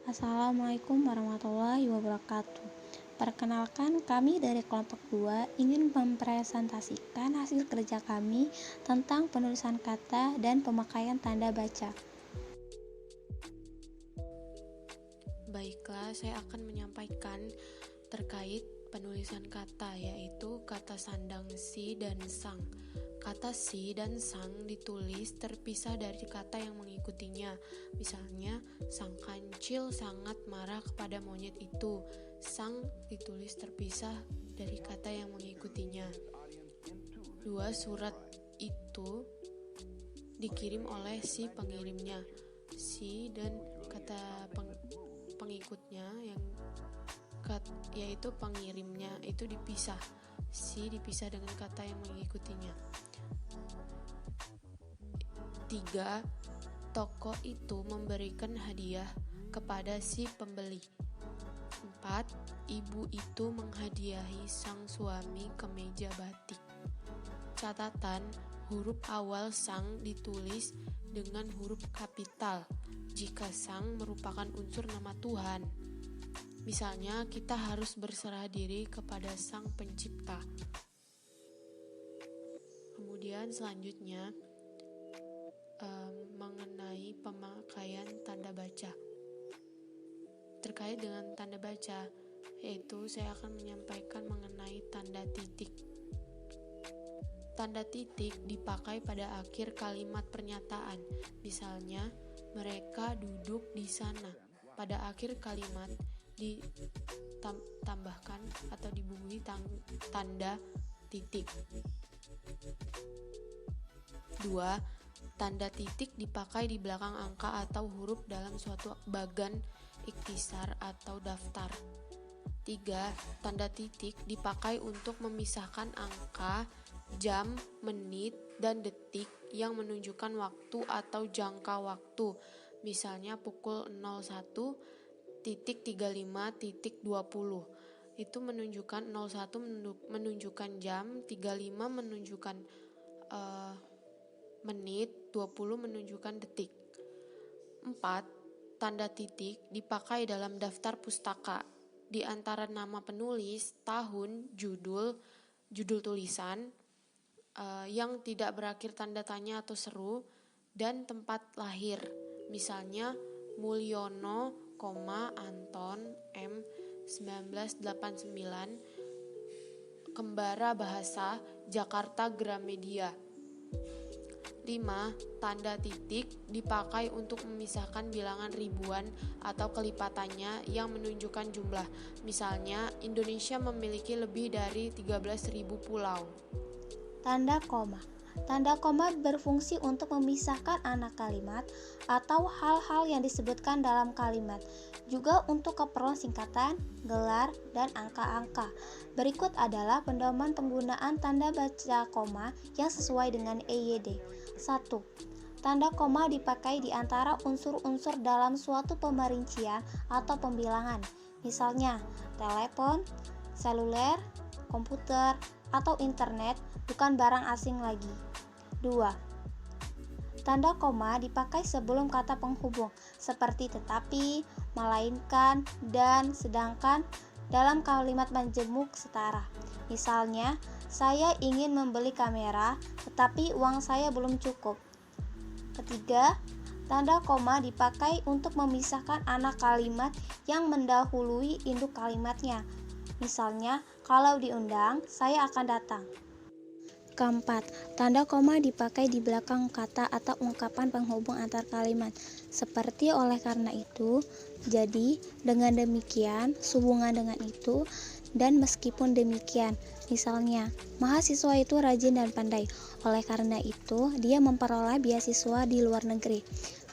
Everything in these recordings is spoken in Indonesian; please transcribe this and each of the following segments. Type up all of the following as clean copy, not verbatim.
Assalamualaikum warahmatullahi wabarakatuh. Perkenalkan, kami dari kelompok 2 ingin mempresentasikan hasil kerja kami tentang penulisan kata dan pemakaian tanda baca. Baiklah, saya akan menyampaikan terkait penulisan kata, yaitu kata sandang si dan sang. Kata si dan sang ditulis terpisah dari kata yang mengikutinya. Misalnya, sang kancil sangat marah kepada monyet itu. Sang ditulis terpisah dari kata yang mengikutinya. 2. Surat itu dikirim oleh si pengirimnya. Si dan kata pengikutnya yaitu pengirimnya itu dipisah. Si dipisah dengan kata yang mengikutinya. 3. Toko itu memberikan hadiah kepada si pembeli. 4. Ibu itu menghadiahi sang suami kemeja batik. Catatan, huruf awal sang ditulis dengan huruf kapital jika sang merupakan unsur nama Tuhan. Misalnya, kita harus berserah diri kepada Sang Pencipta. Kemudian selanjutnya mengenai pemakaian tanda baca. Terkait dengan tanda baca, yaitu saya akan menyampaikan mengenai tanda titik. Tanda titik dipakai pada akhir kalimat pernyataan. Misalnya, mereka duduk di sana. Pada akhir kalimat ditambahkan atau dibubuhi tanda titik. 2. Tanda titik dipakai di belakang angka atau huruf dalam suatu bagan ikhtisar atau daftar. 3. Tanda titik dipakai untuk memisahkan angka, jam, menit, dan detik yang menunjukkan waktu atau jangka waktu. Misalnya pukul 01.35.20 itu menunjukkan 01 menunjukkan jam, 35 menunjukkan menit, 20 menunjukkan detik. 4. Tanda titik dipakai dalam daftar pustaka. Di antara nama penulis, tahun, judul tulisan yang tidak berakhir tanda tanya atau seru, dan tempat lahir. Misalnya Mulyono, Anton M 1989, Kembara Bahasa, Jakarta Gramedia. 5. Tanda titik dipakai untuk memisahkan bilangan ribuan atau kelipatannya yang menunjukkan jumlah. Misalnya, Indonesia memiliki lebih dari 13.000 pulau. Tanda koma. Tanda koma berfungsi untuk memisahkan anak kalimat atau hal-hal yang disebutkan dalam kalimat, juga untuk keperluan singkatan, gelar, dan angka-angka. Berikut adalah pedoman penggunaan tanda baca koma yang sesuai dengan EYD. 1. Tanda koma dipakai di antara unsur-unsur dalam suatu pemerincian atau pembilangan, misalnya telepon, seluler, komputer, atau internet, bukan barang asing lagi. 2. Tanda koma dipakai sebelum kata penghubung seperti tetapi, melainkan, dan sedangkan dalam kalimat majemuk setara. Misalnya, saya ingin membeli kamera, tetapi uang saya belum cukup. Ketiga, tanda koma dipakai untuk memisahkan anak kalimat yang mendahului induk kalimatnya. Misalnya, kalau diundang, saya akan datang. Keempat, tanda koma dipakai di belakang kata atau ungkapan penghubung antar kalimat, seperti oleh karena itu, jadi, dengan demikian, sehubungan dengan itu, dan meskipun demikian. Misalnya, mahasiswa itu rajin dan pandai, oleh karena itu, dia memperoleh beasiswa di luar negeri.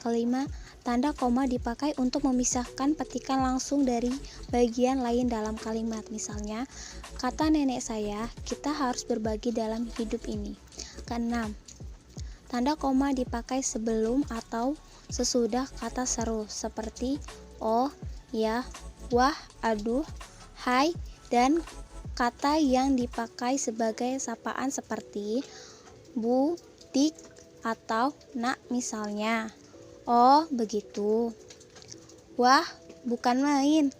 Kelima, tanda koma dipakai untuk memisahkan petikan langsung dari bagian lain dalam kalimat. Misalnya, kata nenek saya, kita harus berbagi dalam hidup ini. Keenam, tanda koma dipakai sebelum atau sesudah kata seru seperti oh, ya, wah, aduh, hai, dan kata yang dipakai sebagai sapaan seperti bu, dik, atau nak misalnya. Oh, begitu. Wah, bukan main.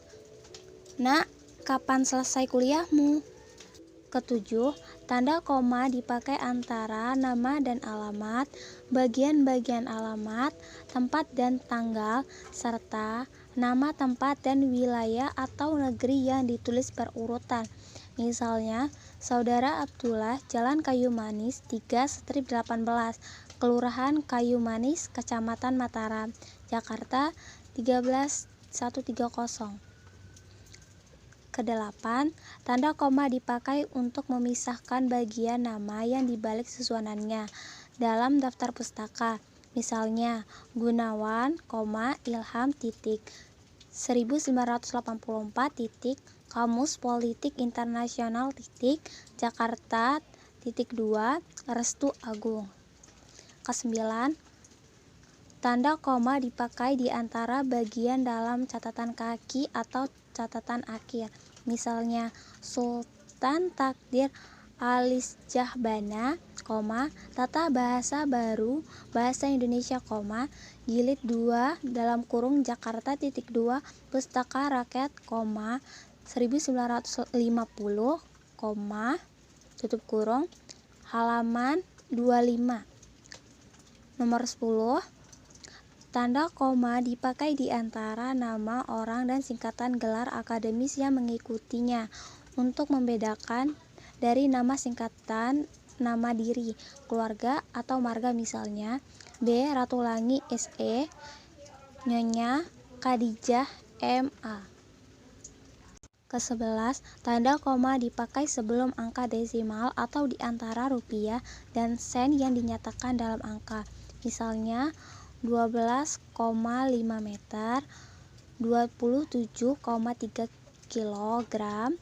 Nak, kapan selesai kuliahmu? Ketujuh, tanda koma dipakai antara nama dan alamat, bagian-bagian alamat, tempat dan tanggal, serta nama tempat dan wilayah atau negeri yang ditulis berurutan. Misalnya, Saudara Abdullah, Jalan Kayu Manis 3/18, Kelurahan Kayu Manis, Kecamatan Mataram, Jakarta 13130. Kedelapan, tanda koma dipakai untuk memisahkan bagian nama yang dibalik susunannya dalam daftar pustaka. Misalnya, Gunawan, Ilham, 1984, Kamus Politik Internasional, Jakarta, 2, Restu Agung. Kesembilan, tanda koma dipakai di antara bagian dalam catatan kaki atau catatan akhir. Misalnya, Sultan Takdir Alisjahbana, Tata Bahasa Baru Bahasa Indonesia, Jilid 2 (Jakarta, 2, Pustaka Rakyat, 1950, halaman 25. Nomor 10. Tanda koma dipakai di antara nama orang dan singkatan gelar akademis yang mengikutinya untuk membedakan dari nama singkatan nama diri, keluarga, atau marga. Misalnya, B. Ratulangi SE, Nyonya Khadijah MA. Ke-11, tanda koma dipakai sebelum angka desimal atau di antara rupiah dan sen yang dinyatakan dalam angka. Misalnya, 12,5 meter, 27,3 kilogram,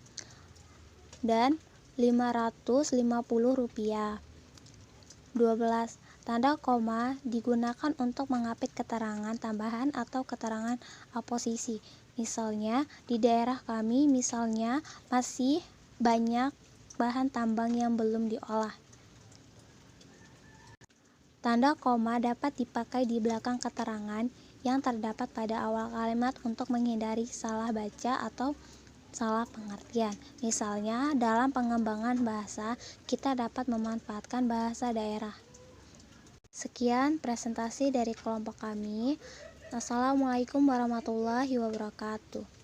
dan 550 rupiah. 12. Tanda koma digunakan untuk mengapit keterangan tambahan atau keterangan aposisi. Misalnya, di daerah kami misalnya masih banyak bahan tambang yang belum diolah. Tanda koma dapat dipakai di belakang keterangan yang terdapat pada awal kalimat untuk menghindari salah baca atau salah pengertian. Misalnya, dalam pengembangan bahasa, kita dapat memanfaatkan bahasa daerah. Sekian presentasi dari kelompok kami. Assalamualaikum warahmatullahi wabarakatuh.